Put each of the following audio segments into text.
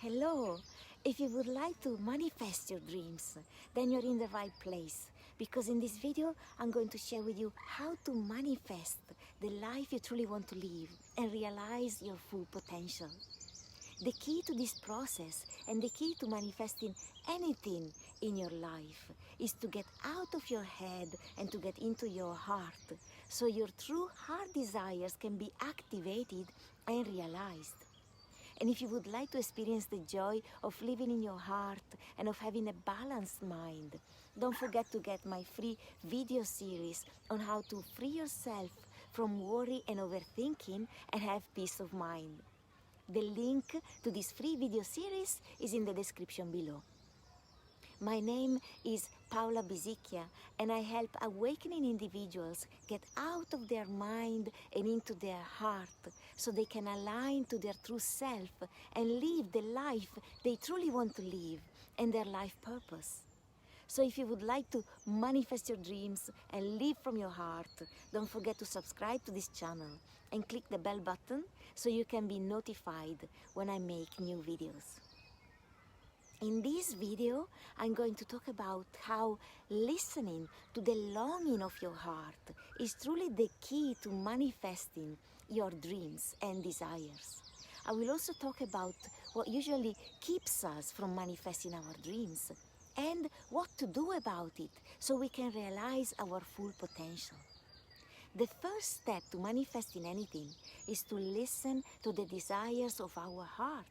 Hello! If you would like to manifest your dreams, then you're in the right place. Because in this video, I'm going to share with you how to manifest the life you truly want to live and realize your full potential. The key to this process and the key to manifesting anything in your life is to get out of your head and to get into your heart, so your true heart desires can be activated and realized. And if you would like to experience the joy of living in your heart and of having a balanced mind, don't forget to get my free video series on how to free yourself from worry and overthinking and have peace of mind. The link to this free video series is in the description below. My name is Paola Bisicchia, and I help awakening individuals get out of their mind and into their heart so they can align to their true self and live the life they truly want to live and their life purpose. So if you would like to manifest your dreams and live from your heart, don't forget to subscribe to this channel and click the bell button so you can be notified when I make new videos. In this video, I'm going to talk about how listening to the longing of your heart is truly the key to manifesting your dreams and desires. I will also talk about what usually keeps us from manifesting our dreams and what to do about it so we can realize our full potential. The first step to manifesting anything is to listen to the desires of our heart.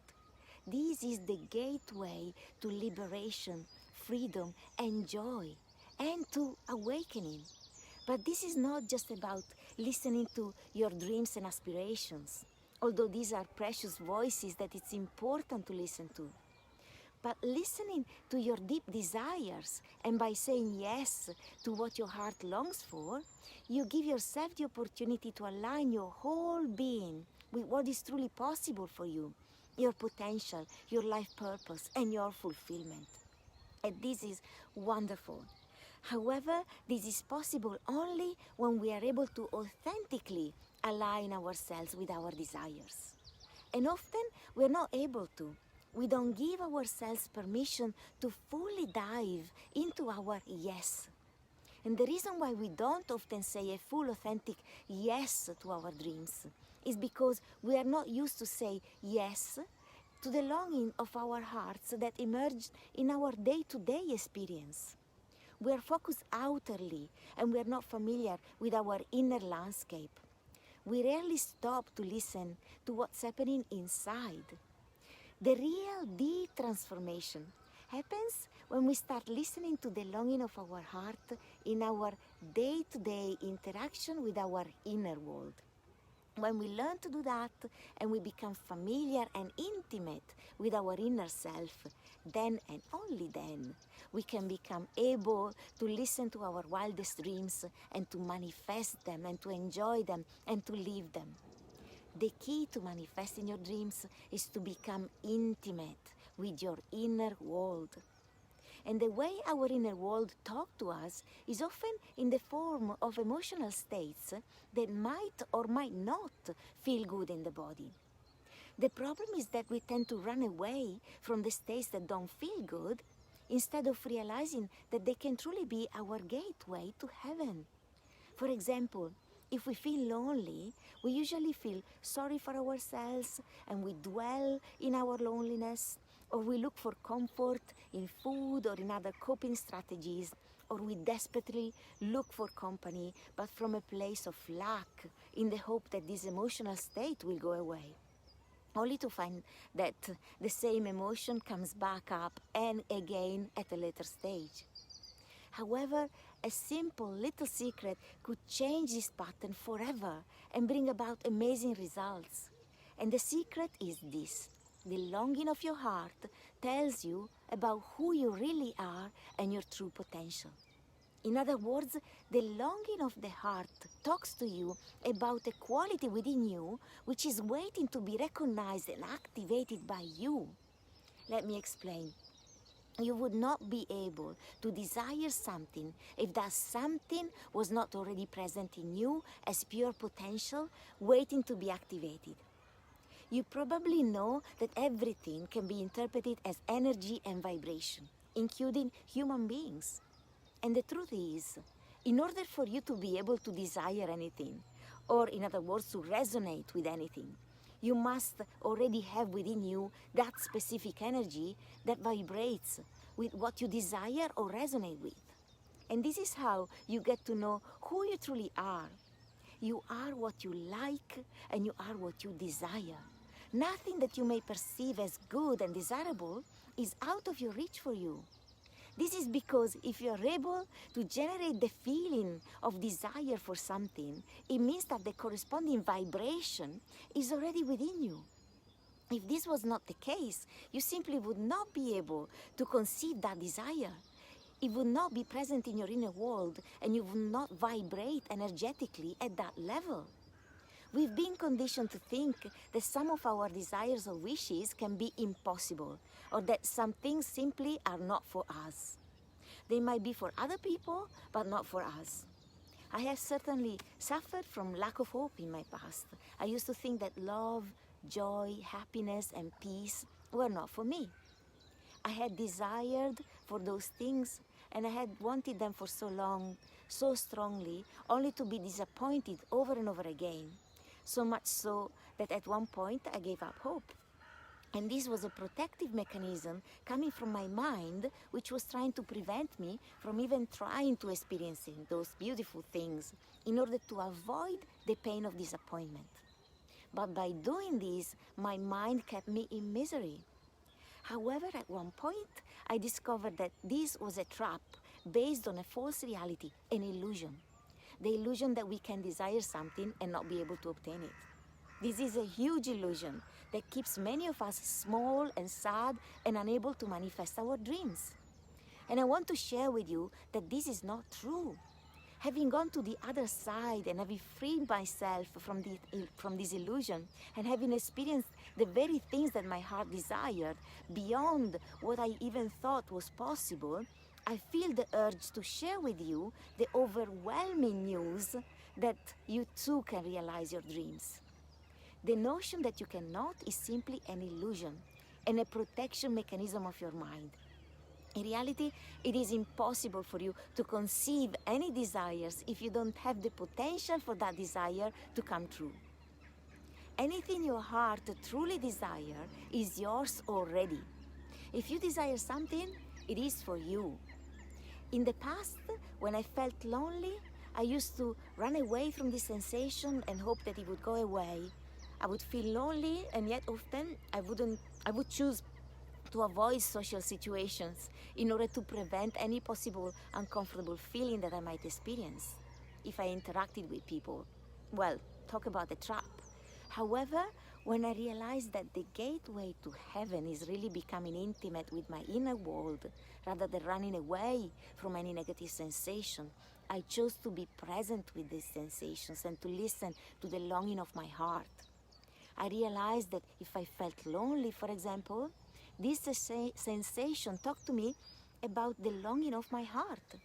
This is the gateway to liberation, freedom, and joy, and to awakening. But this is not just about listening to your dreams and aspirations, although these are precious voices that it's important to listen to. But listening to your deep desires, and by saying yes to what your heart longs for, you give yourself the opportunity to align your whole being with what is truly possible for you, your potential, your life purpose, and your fulfillment. And this is wonderful. However, this is possible only when we are able to authentically align ourselves with our desires. And often we're not able to. We don't give ourselves permission to fully dive into our yes. And the reason why we don't often say a full authentic yes to our dreams is because we are not used to say yes to the longing of our hearts that emerge in our day-to-day experience. We are focused outwardly and we are not familiar with our inner landscape. We rarely stop to listen to what's happening inside. The real deep transformation happens when we start listening to the longing of our heart in our day-to-day interaction with our inner world. When we learn to do that and we become familiar and intimate with our inner self, then and only then we can become able to listen to our wildest dreams and to manifest them and to enjoy them and to live them. The key to manifesting your dreams is to become intimate with your inner world. And the way our inner world talks to us is often in the form of emotional states that might or might not feel good in the body. The problem is that we tend to run away from the states that don't feel good instead of realizing that they can truly be our gateway to heaven. For example, if we feel lonely, we usually feel sorry for ourselves and we dwell in our loneliness, or we look for comfort in food or in other coping strategies, or we desperately look for company, but from a place of lack, in the hope that this emotional state will go away, only to find that the same emotion comes back up and again at a later stage. However, a simple little secret could change this pattern forever and bring about amazing results. And the secret is this: the longing of your heart tells you about who you really are and your true potential. In other words, the longing of the heart talks to you about a quality within you which is waiting to be recognized and activated by you. Let me explain. You would not be able to desire something if that something was not already present in you as pure potential waiting to be activated. You probably know that everything can be interpreted as energy and vibration, including human beings. And the truth is, in order for you to be able to desire anything, or in other words, to resonate with anything, you must already have within you that specific energy that vibrates with what you desire or resonate with. And this is how you get to know who you truly are. You are what you like and you are what you desire. Nothing that you may perceive as good and desirable is out of your reach for you. This is because if you are able to generate the feeling of desire for something, it means that the corresponding vibration is already within you. If this was not the case, you simply would not be able to conceive that desire. It would not be present in your inner world and you would not vibrate energetically at that level. We've been conditioned to think that some of our desires or wishes can be impossible, or that some things simply are not for us. They might be for other people, but not for us. I have certainly suffered from lack of hope in my past. I used to think that love, joy, happiness, and peace were not for me. I had desired for those things, and I had wanted them for so long, so strongly, only to be disappointed over and over again. So much so that at one point I gave up hope. And this was a protective mechanism coming from my mind, which was trying to prevent me from even trying to experiencing those beautiful things in order to avoid the pain of disappointment. But by doing this, my mind kept me in misery. However, at one point, I discovered that this was a trap based on a false reality, an illusion. The illusion that we can desire something and not be able to obtain it. This is a huge illusion that keeps many of us small and sad and unable to manifest our dreams. And I want to share with you that this is not true. Having gone to the other side and having freed myself from this illusion and having experienced the very things that my heart desired beyond what I even thought was possible, I feel the urge to share with you the overwhelming news that you too can realize your dreams. The notion that you cannot is simply an illusion and a protection mechanism of your mind. In reality, it is impossible for you to conceive any desires if you don't have the potential for that desire to come true. Anything your heart truly desires is yours already. If you desire something, it is for you. In the past, when I felt lonely, I used to run away from this sensation and hope that it would go away. I would feel lonely, and yet often I would choose to avoid social situations in order to prevent any possible uncomfortable feeling that I might experience if I interacted with people. Well, talk about a trap. However, when I realized that the gateway to heaven is really becoming intimate with my inner world rather than running away from any negative sensation, I chose to be present with these sensations and to listen to the longing of my heart. I realized that if I felt lonely, for example, this sensation talked to me about the longing of my heart.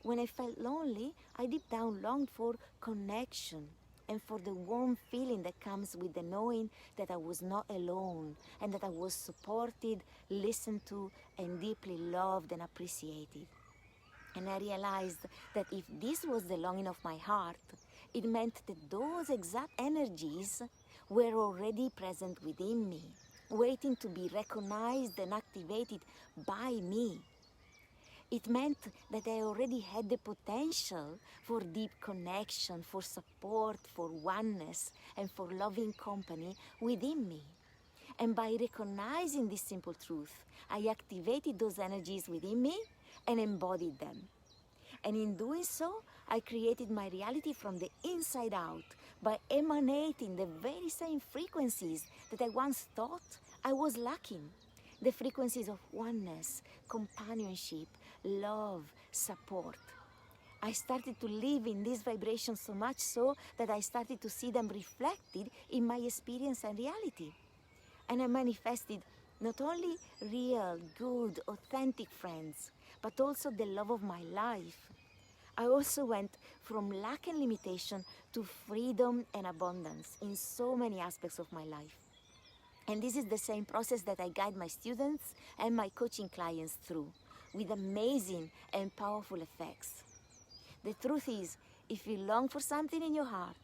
When I felt lonely, I deep down longed for connection and for the warm feeling that comes with the knowing that I was not alone and that I was supported, listened to, and deeply loved and appreciated. And I realized that if this was the longing of my heart, it meant that those exact energies were already present within me, waiting to be recognized and activated by me. It meant that I already had the potential for deep connection, for support, for oneness, and for loving company within me. And by recognizing this simple truth, I activated those energies within me and embodied them. And in doing so, I created my reality from the inside out by emanating the very same frequencies that I once thought I was lacking. The frequencies of oneness, companionship, love, support. I started to live in these vibrations so much so that I started to see them reflected in my experience and reality. And I manifested not only real, good, authentic friends, but also the love of my life. I also went from lack and limitation to freedom and abundance in so many aspects of my life. And this is the same process that I guide my students and my coaching clients through, with amazing and powerful effects. The truth is, if you long for something in your heart,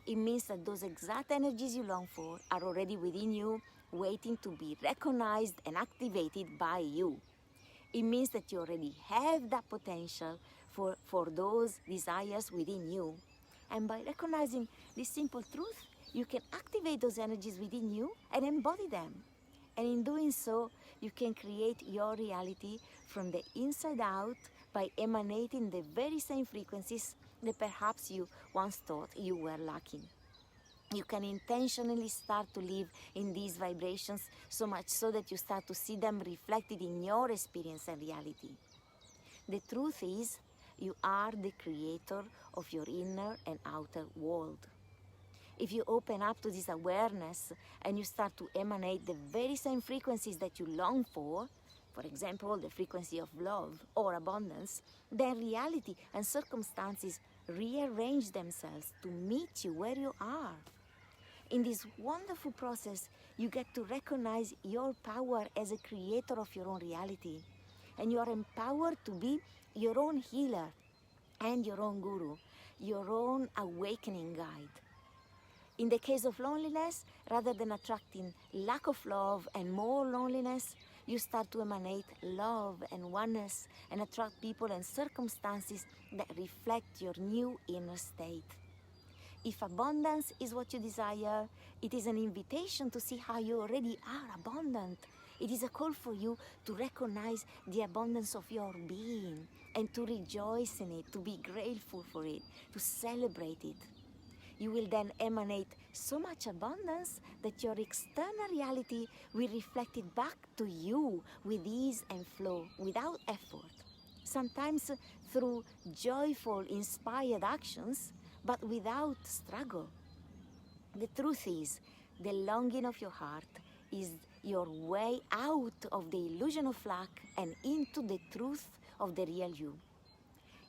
it means that those exact energies you long for are already within you, waiting to be recognized and activated by you. It means that you already have that potential for those desires within you. And by recognizing this simple truth, you can activate those energies within you and embody them. And in doing so, you can create your reality from the inside out by emanating the very same frequencies that perhaps you once thought you were lacking. You can intentionally start to live in these vibrations, so much so that you start to see them reflected in your experience and reality. The truth is, you are the creator of your inner and outer world. If you open up to this awareness and you start to emanate the very same frequencies that you long for example, the frequency of love or abundance, then reality and circumstances rearrange themselves to meet you where you are. In this wonderful process, you get to recognize your power as a creator of your own reality. And you are empowered to be your own healer and your own guru, your own awakening guide. In the case of loneliness, rather than attracting lack of love and more loneliness, you start to emanate love and oneness and attract people and circumstances that reflect your new inner state. If abundance is what you desire, it is an invitation to see how you already are abundant. It is a call for you to recognize the abundance of your being and to rejoice in it, to be grateful for it, to celebrate it. You will then emanate so much abundance that your external reality will reflect it back to you with ease and flow, without effort. Sometimes through joyful, inspired actions, but without struggle. The truth is, the longing of your heart is your way out of the illusion of lack and into the truth of the real you.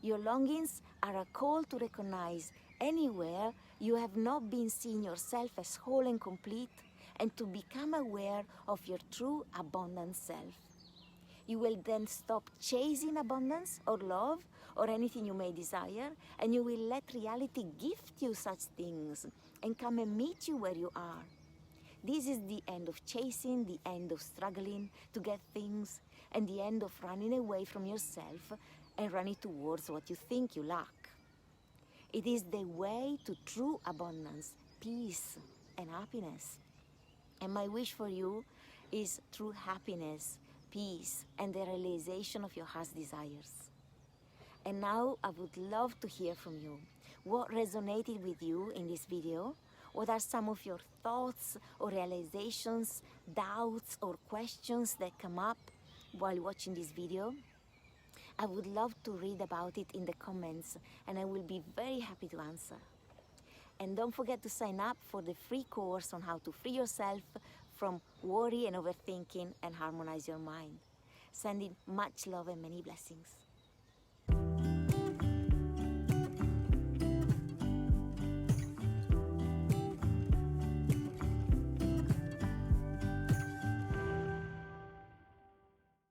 Your longings are a call to recognize anywhere you have not been seeing yourself as whole and complete, and to become aware of your true abundant self. You will then stop chasing abundance or love or anything you may desire, and you will let reality gift you such things and come and meet you where you are. This is the end of chasing, the end of struggling to get things, and the end of running away from yourself and running towards what you think you lack. It is the way to true abundance, peace, and happiness. And my wish for you is true happiness, peace, and the realization of your heart's desires. And now I would love to hear from you. What resonated with you in this video? What are some of your thoughts or realizations, doubts or questions that come up while watching this video? I would love to read about it in the comments, and I will be very happy to answer. And don't forget to sign up for the free course on how to free yourself from worry and overthinking and harmonize your mind. Sending much love and many blessings.